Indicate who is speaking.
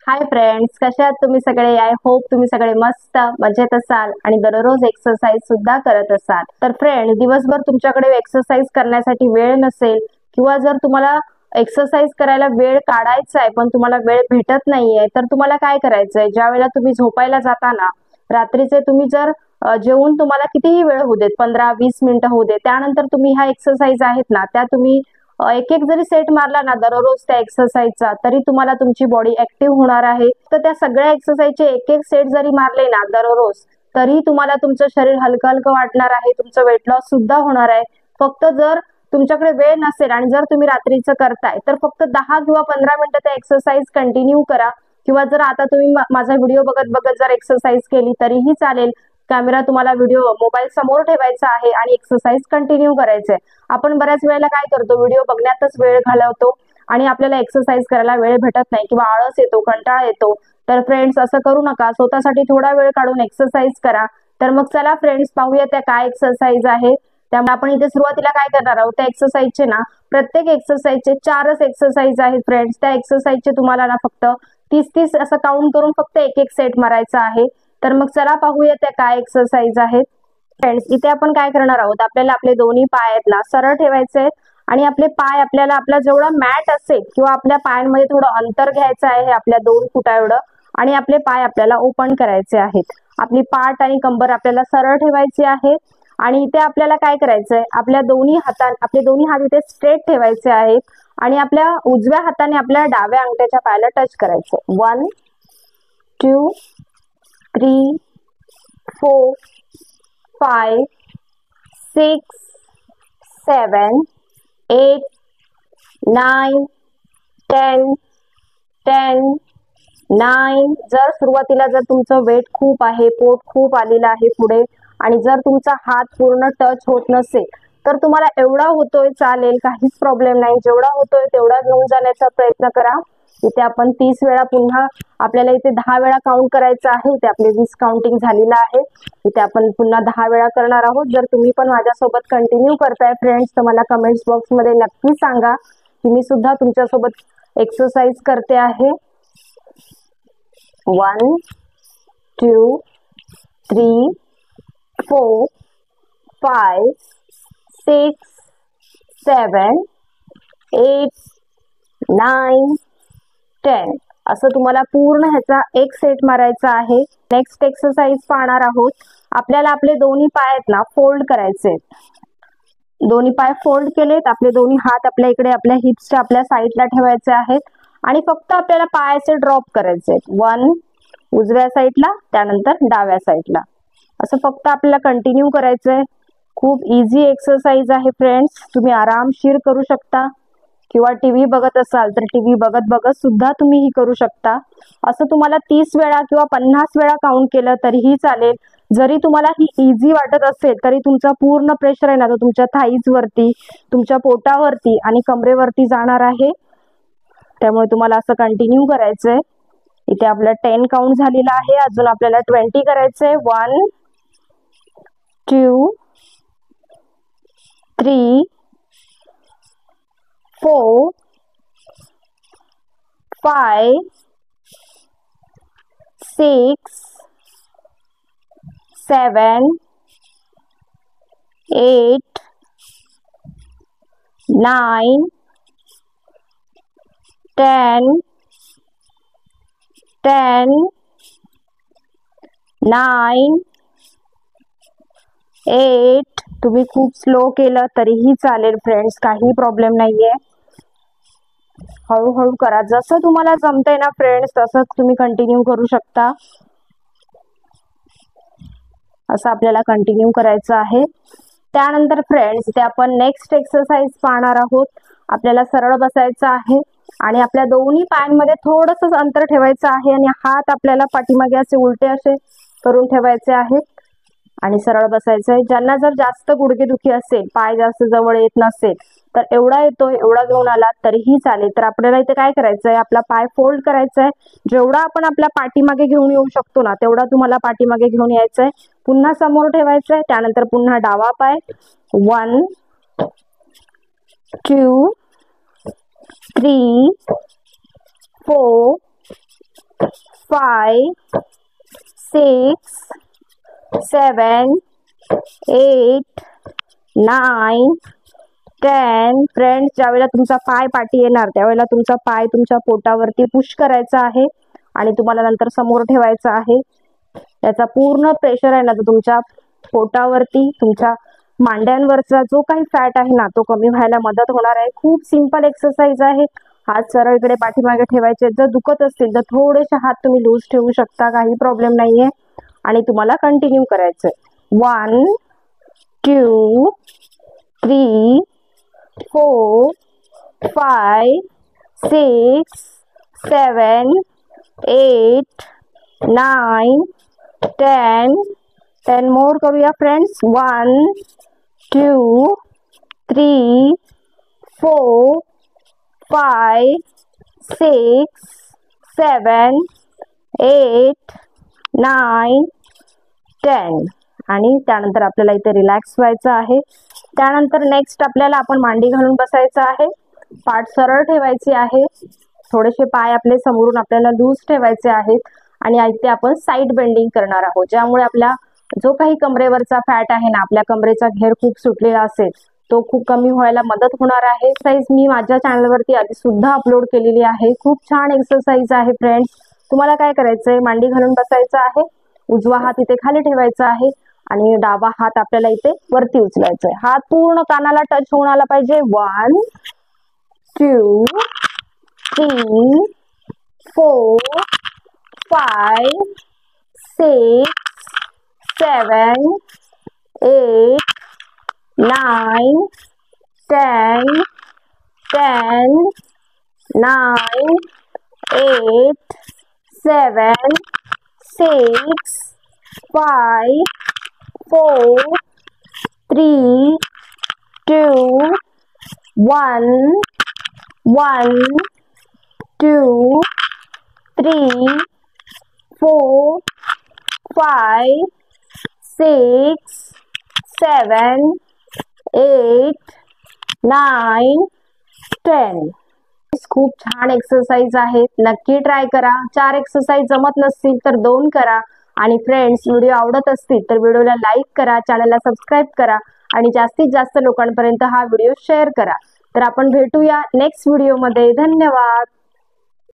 Speaker 1: Hi friends, कशा आहात तुम्ही सगळे? आय होप तुम्ही सगळे मस्त मजेत असाल आणि दररोज एक्सरसाइज सुद्धा करत असाल. तर फ्रेंड, दिवसभर तुमच्याकडे एक्सरसाइज करण्यासाठी वेळ नसेल किंवा जर तुम्हाला एक्सरसाइज करायला वेळ काढायचा आहे पण तुम्हाला वेळ भेटत नाहीये, तर तुम्हाला काय करायचंय? ज्या वेळेला तुम्ही झोपायला जाता ना, रात्रीचे तुम्ही जर जेवून तुम्हाला कितीही वेळ होऊ देत, 15-20 मिनिटं होऊ देत, त्यानंतर तुम्ही ह्या एक्सरसाइज आहेत ना, त्या तुम्ही एक एक जरी सेट मारला ना दररोज त्या एक्सरसाइजचा, तरी तुम्हाला तुमची बॉडी ऍक्टिव्ह होणार आहे. तर त्या सगळ्या एक्सरसाइजचे एक एक सेट जरी मारले ना दररोज, तरी तुम्हाला तुमचं शरीर हलकं हलकं वाटणार आहे. तुमचं वेट लॉस सुद्धा होणार आहे. फक्त जर तुमच्याकडे वेळ नसेल आणि जर तुम्ही रात्रीचं करताय, तर फक्त 10 किंवा 15 मिनिटं त्या एक्सरसाइज कंटिन्यू करा. किंवा जर आता तुम्ही माझा व्हिडिओ बघत बघत जर एक्सरसाइज केली तरीही चालेल. कॅमेरा तुम्हाला व्हिडिओ मोबाईल समोर ठेवायचा आहे आणि एक्सरसाइज कंटिन्यू करायचंय. आपण बऱ्याच वेळेला काय करतो, व्हिडिओ बघण्यातच वेळ घालवतो आणि आपल्याला एक्सरसाइज करायला वेळ भेटत नाही किंवा आळस येतो, कंटाळा येतो. तर फ्रेंड्स, असं करू नका. स्वतःसाठी थोडा वेळ काढून एक्सरसाइज करा. तर मग चला फ्रेंड्स, पाहूया त्या काय एक्सरसाइज आहे. त्यामुळे आपण इथे सुरुवातीला काय करणार आहोत, त्या एक्सरसाइजचे ना प्रत्येक एक्सरसाइजचे 4च एक्सरसाइज आहेत फ्रेंड्स. त्या एक्सरसाइजचे तुम्हाला ना फक्त 30-30 असं काउंट करून फक्त एक एक सेट मारायचा आहे. तर मग चला पाहूया त्या काय एक्सरसाइज आहेत. फ्रेंड्स, इथे आपण काय करणार आहोत, आपल्याला आपले दोन्ही पाय आहेत ना सरळ ठेवायचे आहेत आणि आपले पाय आपल्याला आपला जेवढा मॅट असेल किंवा आपल्या पायांमध्ये थोडं अंतर घ्यायचं आहे आपल्या 2 फुटा एवढं, आणि आपले पाय आपल्याला ओपन करायचे आहेत. आपली पाठ आणि कंबर आपल्याला सरळ ठेवायची आहे. आणि इथे आपल्याला काय करायचंय, आपले दोन्ही हात इथे स्ट्रेट ठेवायचे आहेत आणि आपल्या उजव्या हाताने आपल्या डाव्या अंगठ्याच्या पायाला टच करायचं. 1 2 3 4 5 6 7 8 9 10 10 9. जर सुरुवातीला जर तुमचं वेट खूप आहे, पोट खूप आलेलं आहे पुढे, आणि जर तुमचा हात पूर्ण टच होत नसेल, तर तुम्हाला एवढा होतोय चालेल, काहीच प्रॉब्लेम नाही. जेवढा होतोय तेवढा घेऊन जाण्याचा प्रयत्न करा. इथे आपण 30 वेळा, पुन्हा आपल्याला इथे 10 वेळा काउंट करायचं आहे. इथे आपले 20 काउंटिंग झालेलं आहे. इथे आपण पुन्हा 10 वेळा करणार आहोत. जर तुम्ही पण माझ्यासोबत कंटिन्यू करताय फ्रेंड्स, तर मला कमेंट्स बॉक्स मध्ये नक्की सांगा की मी सुद्धा तुमच्यासोबत एक्सरसाइज करते आहे. 1 2 3 4 5 6 7 8 9 10. असं तुम्हाला पूर्ण ह्याचा एक सेट मारायचा आहे. नेक्स्ट एक्सरसाइज पाहणार आहोत. आपल्याला आपले दोन्ही पाय आहेत ना फोल्ड करायचे. दोन्ही पाय फोल्ड केलेत, आपले दोन्ही हात आपल्या इकडे आपल्या हिप्सच्या आपल्या साईडला ठेवायचे आहेत आणि फक्त आपल्याला पायाचे ड्रॉप करायचे आहेत. 1 उजव्या साईडला, त्यानंतर डाव्या साईडला, असं फक्त आपल्याला कंटिन्यू करायचंय. खूप इझी एक्सरसाइज आहे फ्रेंड्स. तुम्ही आरामशीर करू शकता किंवा टीव्ही बघत असाल तर टीव्ही बघत बघत सुद्धा तुम्ही ही करू शकता. असं तुम्हाला 30 वेळा किंवा 50 वेळा काउंट केलं तरीही चालेल. जरी तुम्हाला ही इझी वाटत असेल तरी तुमचा पूर्ण प्रेशर आहे ना तो तुमच्या थाईज वरती, तुमच्या पोटावरती आणि कमरेवरती जाणार आहे. त्यामुळे तुम्हाला असं कंटिन्यू करायचंय. इथे आपला 10 काउंट झालेला आहे. अजून आपल्याला 20 करायचंय. 1 2 3 4 5 6 7 8 9 10 10 9 8. तुम्ही खूप स्लो केलं तरीही चालेल फ्रेंड्स, काही प्रॉब्लेम नाहीये. हळूहळू करा, जसं तुम्हाला जमतंय ना फ्रेंड्स तसं तुम्ही कंटिन्यू करू शकता. असं आपल्याला कंटिन्यू करायचं आहे. त्यानंतर फ्रेंड्स, इथे आपण नेक्स्ट एक्सरसाइज पाहणार आहोत. आपल्याला सरळ बसायचं आहे आणि आपल्या दोन्ही पायांमध्ये थोडंसं अंतर ठेवायचं आहे आणि हात आपल्याला पाठीमागे असे उलटे असे करून ठेवायचे आहेत आणि सरळ बसायचं आहे. ज्यांना जर जास्त गुडघेदुखी असेल, पाय जास्त जवळ येत नसेल, तर एवढा येतोय एवढा घेऊन आलात तरीही चालेल. तर आपल्याला इथे काय करायचंय, आपला पाय फोल्ड करायचा आहे. जेवढा आपण आपल्या पाठीमागे घेऊन येऊ शकतो ना तेवढा तुम्हाला पाठीमागे घेऊन यायचंय. पुन्हा समोर ठेवायचंय. त्यानंतर पुन्हा डावा पाय. 1 2 3 4 5 6 7 8 9 10. फ्रेंड्स, ज्यावेळेला तुमचा पाय पाठी येणार त्यावेळेला तुमचा पाय तुमच्या पोटावरती पुश करायचा आहे आणि तुम्हाला नंतर समोर ठेवायचा आहे. याचा पूर्ण प्रेशर आहे ना तो तुमच्या पोटावरती, तुमच्या मांड्यांवरचा जो काही फॅट आहे ना तो कमी व्हायला मदत होणार आहे. खूप सिंपल एक्सरसाइज आहे. हात सरळ इकडे पाठीमागे ठेवायचे. जर दुखत असतील तर थोडेसे हात तुम्ही लूज ठेवू शकता, काही प्रॉब्लेम नाहीये. आणि तुम्हाला कंटिन्यू करायचंय. 1 2 3 4 5 6 7 8 9 10. 10 मोर करूया फ्रेंड्स. 1 2 3 4 5 6 7 8 9 10. आणि त्यानंतर आपल्याला इथे रिलॅक्स व्हायचं आहे. त्यानंतर नेक्स्ट आपल्याला आपण मांडी घालून बसायचं आहे. पाठ सरळ ठेवायची आहे. थोडेसे पाय आपले समोरून आपल्याला लूज ठेवायचे आहेत आणि इथे आपण साइड बेंडिंग करणार आहोत, ज्यामुळे आपला जो काही कमरेवरचा फॅट आहे ना, आपल्या कमरेचा घेर खूप सुटलेला असेल तो खूप कमी व्हायला मदत होणार आहे. एक्सरसाइज मी माझ्या चॅनलवरती आधी सुद्धा अपलोड केलेली आहे. खूप छान एक्सरसाइज आहे फ्रेंड्स. तुम्हाला काय करायचंय, मांडी घालून बसायचं आहे. उजवा हात इथे खाली ठेवायचा आहे आणि डावा हात आपल्याला इथे वरती उचलायचा आहे. हात पूर्ण कानाला टच होऊन आला पाहिजे. 1 2 3 4 5 6 7 8 9 10 10 9 8 7 6 5 4 3 2 1 1 2 3 4 5 6 7 8 9 10. खूप छान एक्सरसाइज आहेत. नक्की ट्राय करा. 4 एक्सरसाइज जमत नसतील तर 2 करा. आणि फ्रेंड्स, व्हिडिओ आवडत असतील तर व्हिडिओला लाईक करा, चॅनलला सबस्क्राईब करा आणि जास्तीत जास्त लोकांपर्यंत हा व्हिडिओ शेअर करा. तर आपण भेटूया नेक्स्ट व्हिडिओमध्ये. धन्यवाद.